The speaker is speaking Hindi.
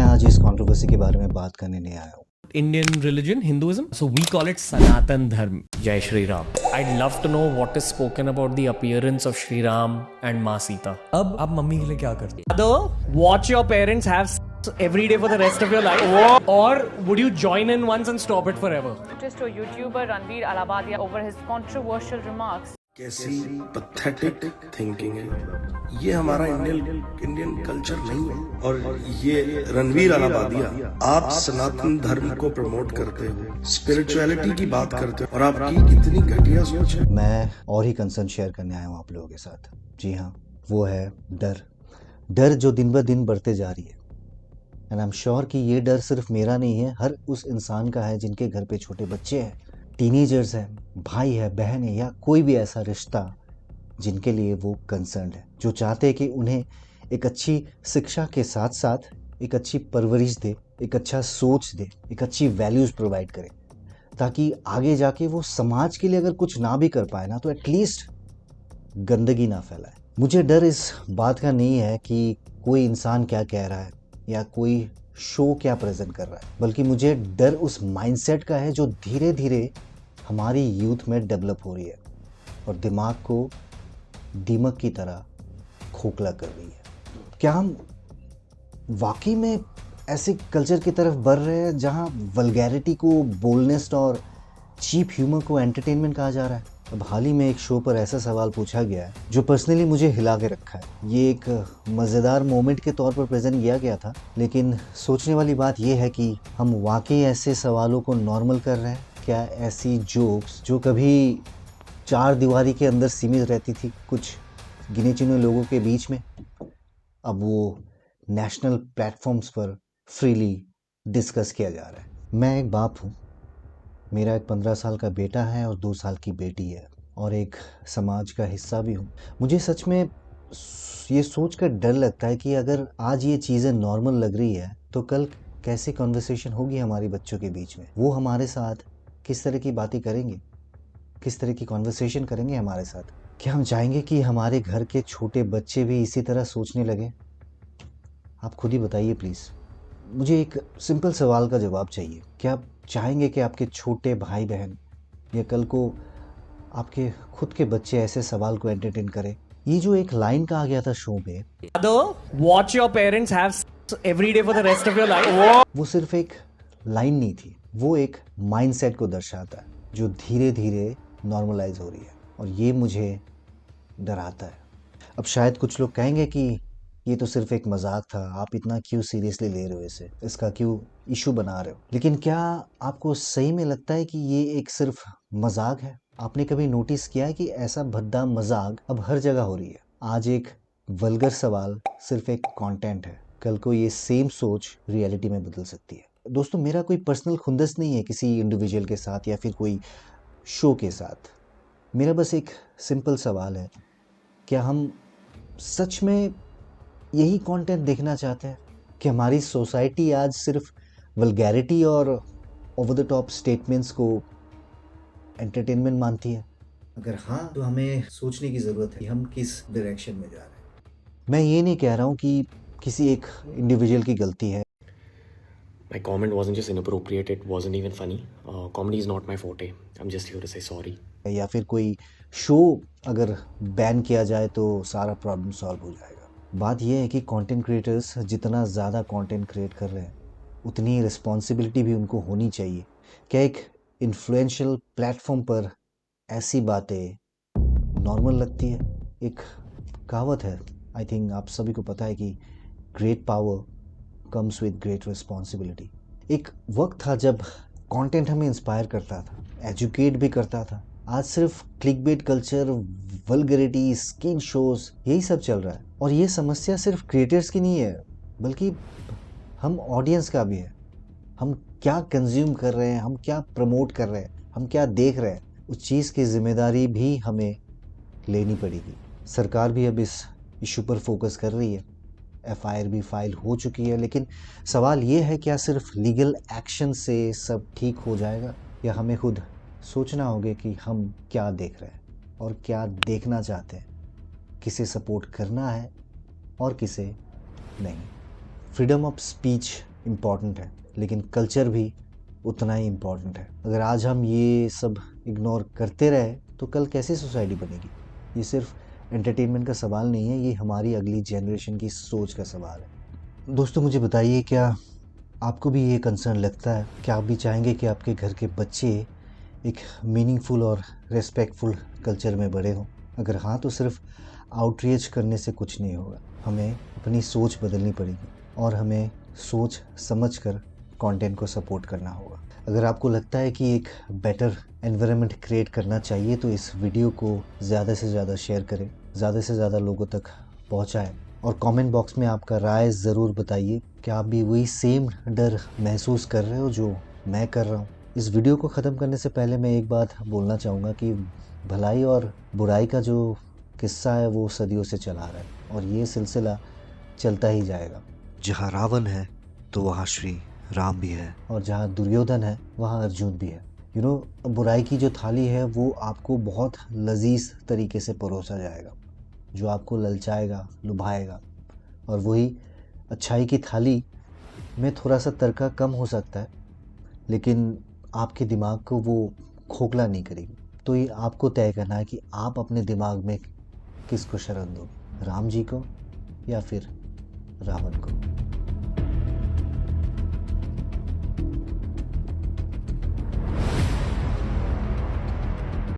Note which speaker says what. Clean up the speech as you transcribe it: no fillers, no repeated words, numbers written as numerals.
Speaker 1: आज इस कंट्रोवर्सी के बारे में बात करने नहीं आया हूँ।
Speaker 2: Indian religion, Hinduism. So we call it Sanatan Dharma. Jai Shri Ram. I'd love to know what is spoken about the appearance of Shri Ram and Ma Sita.
Speaker 3: अब आप मम्मी के लिए क्या करते हैं?
Speaker 2: Either watch your parents have sex every day for the rest of your life, or would you join in once and stop it forever?
Speaker 4: Noticed to YouTuber Ranveer Alabadia over his controversial remarks.
Speaker 5: कैसी पैथेटिक थिंकिंग है ये। हमारा इंडियन कल्चर नहीं है। और ये रणवीर अलाहाबादिया, आप सनातन धर्म को प्रमोट करते हो, स्पिरिचुअलिटी की बात करते हो, और आपकी कितनी घटिया सोच है।
Speaker 1: मैं और ही कंसर्न शेयर करने आया हूँ आप लोगों के साथ। जी हाँ, वो है डर जो दिन ब दिन बढ़ते जा रही है। एंड आई एम श्योर कि ये डर सिर्फ मेरा नहीं है, हर उस इंसान का है जिनके घर पे छोटे बच्चे हैं, टीनेजर्स हैं, भाई है, बहन है, या कोई भी ऐसा रिश्ता जिनके लिए वो कंसर्न है, जो चाहते हैं कि उन्हें एक अच्छी शिक्षा के साथ साथ एक अच्छी परवरिश दे, एक अच्छा सोच दे, एक अच्छी वैल्यूज़ प्रोवाइड करे, ताकि आगे जाके वो समाज के लिए अगर कुछ ना भी कर पाए ना, तो एटलीस्ट गंदगी ना फैलाए। मुझे डर इस बात का नहीं है कि कोई इंसान क्या कह रहा है या कोई शो क्या प्रेजेंट कर रहा है, बल्कि मुझे डर उस माइंडसेट का है जो धीरे धीरे हमारी यूथ में डेवलप हो रही है और दिमाग को दीमक की तरह खोखला कर रही है। क्या हम वाकई में ऐसे कल्चर की तरफ बढ़ रहे हैं जहां वल्गैरिटी को बोल्डनेस और चीप ह्यूमर को एंटरटेनमेंट कहा जा रहा है? अब हाल ही में एक शो पर ऐसा सवाल पूछा गया है जो पर्सनली मुझे हिला के रखा है। ये एक मज़ेदार मोमेंट के तौर पर प्रेजेंट किया गया था, लेकिन सोचने वाली बात यह है कि हम वाकई ऐसे सवालों को नॉर्मल कर रहे हैं। क्या ऐसी जोक्स जो कभी चार दीवारी के अंदर सीमित रहती थी कुछ गिने चुने लोगों के बीच में, अब वो नेशनल प्लेटफॉर्म्स पर फ्रीली डिस्कस किया जा रहा है। मैं एक बाप हूँ, मेरा एक 15 साल का बेटा है और 2 साल की बेटी है, और एक समाज का हिस्सा भी हूँ। मुझे सच में ये सोच कर डर लगता है कि अगर आज ये चीज़ें नॉर्मल लग रही है तो कल कैसी कन्वर्सेशन होगी हमारे बच्चों के बीच में। वो हमारे साथ किस तरह की बातें करेंगे, किस तरह की कन्वर्सेशन करेंगे हमारे साथ। क्या हम चाहेंगे कि हमारे घर के छोटे बच्चे भी इसी तरह सोचने लगे? आप खुद ही बताइए प्लीज़। मुझे एक सिंपल सवाल का जवाब चाहिए। क्या आप चाहेंगे कि आपके छोटे भाई बहन या कल को आपके खुद के बच्चे ऐसे सवाल को एंटरटेन करें? ये जो एक लाइन कहा गया था शो में,
Speaker 2: Watch your parents have sex every day for the rest of your life.
Speaker 1: वो सिर्फ एक लाइन नहीं थी, वो एक माइंडसेट को दर्शाता है जो धीरे धीरे नॉर्मलाइज हो रही है, और ये मुझे डराता है। अब शायद कुछ लोग कहेंगे कि ये तो सिर्फ एक मजाक था, आप इतना क्यों सीरियसली ले रहे हो इसे, इसका क्यों इशू बना रहे हो? लेकिन क्या आपको सही में लगता है कि ये एक सिर्फ मजाक है? आपने कभी नोटिस किया है कि ऐसा भद्दा मजाक अब हर जगह हो रही है? आज एक वल्गर सवाल सिर्फ एक कंटेंट है, कल को ये सेम सोच रियलिटी में बदल सकती है। दोस्तों, मेरा कोई पर्सनल खुंदस नहीं है किसी इंडिविजुअल के साथ या फिर कोई शो के साथ। मेरा बस एक सिंपल सवाल है, क्या हम सच में यही कंटेंट देखना चाहते हैं कि हमारी सोसाइटी आज सिर्फ वल्गैरिटी और ओवर द टॉप स्टेटमेंट्स को एंटरटेनमेंट मानती है? अगर हाँ, तो हमें सोचने की ज़रूरत है कि हम किस डायरेक्शन में जा रहे हैं। मैं ये नहीं कह रहा हूँ कि किसी एक इंडिविजुअल की गलती है।
Speaker 6: My comment wasn't just inappropriate, it wasn't even funny. Comedy is not my forte. I'm just here to say sorry.
Speaker 1: या फिर कोई शो अगर बैन किया जाए तो सारा प्रॉब्लम सॉल्व हो जाएगा। बात यह है कि कंटेंट क्रिएटर्स जितना ज़्यादा कंटेंट क्रिएट कर रहे हैं, उतनी रिस्पॉन्सिबिलिटी भी उनको होनी चाहिए। क्या एक इन्फ्लुएंशियल प्लेटफॉर्म पर ऐसी बातें नॉर्मल लगती है? एक कहावत है, आई थिंक आप सभी को पता है कि great power comes with great responsibility. एक वक्त था जब कंटेंट हमें इंस्पायर करता था, एजुकेट भी करता था। आज सिर्फ clickbait culture, vulgarity, skin shows, यही सब चल रहा है। और ये समस्या सिर्फ क्रिएटर्स की नहीं है, बल्कि हम ऑडियंस का भी है। हम क्या कंज्यूम कर रहे हैं, हम क्या प्रमोट कर रहे हैं, हम क्या देख रहे हैं, उस चीज़ की जिम्मेदारी भी हमें लेनी पड़ेगी। सरकार भी अब इस इशू पर फोकस कर रही है, FIR भी फाइल हो चुकी है, लेकिन सवाल ये है, क्या सिर्फ लीगल एक्शन से सब ठीक हो जाएगा, या हमें खुद सोचना होगा कि हम क्या देख रहे हैं और क्या देखना चाहते हैं, किसे सपोर्ट करना है और किसे नहीं। फ्रीडम ऑफ स्पीच इम्पॉर्टेंट है, लेकिन कल्चर भी उतना ही इम्पॉर्टेंट है। अगर आज हम ये सब इग्नोर करते रहे तो कल कैसी सोसाइटी बनेगी? ये सिर्फ एंटरटेनमेंट का सवाल नहीं है, ये हमारी अगली जनरेशन की सोच का सवाल है। दोस्तों मुझे बताइए, क्या आपको भी ये कंसर्न लगता है? क्या आप भी चाहेंगे कि आपके घर के बच्चे एक मीनिंगफुल और रेस्पेक्टफुल कल्चर में बड़े हों? अगर हाँ तो सिर्फ आउटरीच करने से कुछ नहीं होगा, हमें अपनी सोच बदलनी पड़ेगी और हमें सोच समझ कर कंटेंट को सपोर्ट करना होगा। अगर आपको लगता है कि एक बेटर एनवायरनमेंट क्रिएट करना चाहिए तो इस वीडियो को ज़्यादा से ज़्यादा शेयर करें, ज़्यादा से ज़्यादा लोगों तक पहुंचाएं और कमेंट बॉक्स में आपका राय ज़रूर बताइए कि आप भी वही सेम डर महसूस कर रहे हो जो मैं कर रहा हूँ। इस वीडियो को ख़त्म करने से पहले मैं एक बात बोलना चाहूँगा कि भलाई और बुराई का जो किस्सा है वो सदियों से चला रहा है और ये सिलसिला चलता ही जाएगा। जहाँ रावण है तो वहाँ श्री राम भी है और जहाँ दुर्योधन है वहाँ अर्जुन भी है। बुराई की जो थाली है वो आपको बहुत लजीज तरीके से परोसा जाएगा, जो आपको ललचाएगा, लुभाएगा, और वही अच्छाई की थाली में थोड़ा सा तड़का कम हो सकता है लेकिन आपके दिमाग को वो खोखला नहीं करेगी। तो ये आपको तय करना है कि आप अपने दिमाग में किसको शरण दोगे, राम जी को या फिर रावण को।